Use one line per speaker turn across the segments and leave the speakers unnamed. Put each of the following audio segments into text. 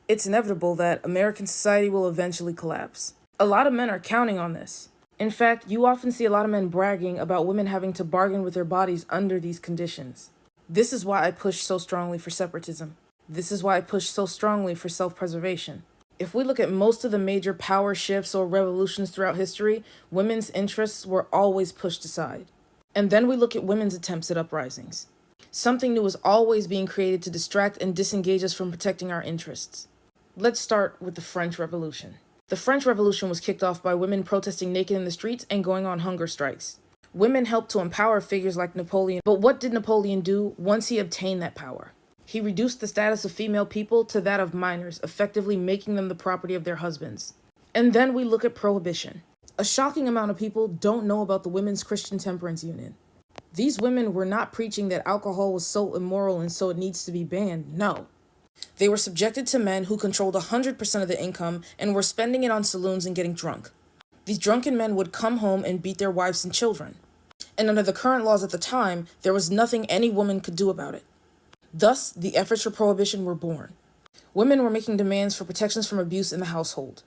It's inevitable that American society will eventually collapse. A lot of men are counting on this. In fact, you often see a lot of men bragging about women having to bargain with their bodies under these conditions. This is why I push so strongly for separatism. This is why I push so strongly for self-preservation. If we look at most of the major power shifts or revolutions throughout history, women's interests were always pushed aside. And then we look at women's attempts at uprisings. Something new is always being created to distract and disengage us from protecting our interests. Let's start with the French Revolution. The French Revolution was kicked off by women protesting naked in the streets and going on hunger strikes. Women helped to empower figures like Napoleon, but what did Napoleon do once he obtained that power? He reduced the status of female people to that of minors, effectively making them the property of their husbands. And then we look at Prohibition. A shocking amount of people don't know about the Women's Christian Temperance Union. These women were not preaching that alcohol was so immoral and so it needs to be banned. No. They were subjected to men who controlled 100% of the income and were spending it on saloons and getting drunk. These drunken men would come home and beat their wives and children. And under the current laws at the time, there was nothing any woman could do about it. Thus, the efforts for prohibition were born. Women were making demands for protections from abuse in the household.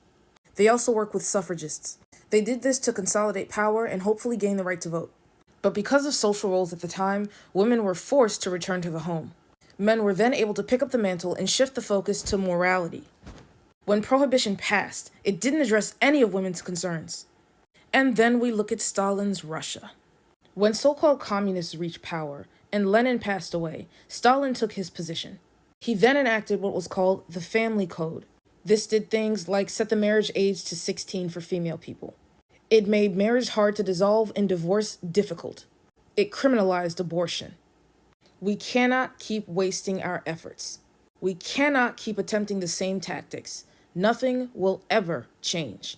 They also worked with suffragists. They did this to consolidate power and hopefully gain the right to vote. But because of social roles at the time, women were forced to return to the home. Men were then able to pick up the mantle and shift the focus to morality. When prohibition passed, it didn't address any of women's concerns. And then we look at Stalin's Russia. When so-called communists reached power and Lenin passed away, Stalin took his position. He then enacted what was called the Family Code. This did things like set the marriage age to 16 for female people. It made marriage hard to dissolve and divorce difficult. It criminalized abortion. We cannot keep wasting our efforts. We cannot keep attempting the same tactics. Nothing will ever change.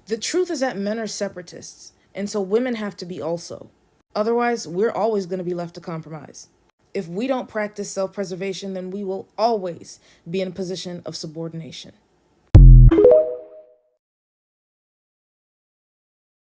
The truth is that men are separatists, and so women have to be also. Otherwise, we're always going to be left to compromise. If we don't practice self-preservation, then we will always be in a position of subordination.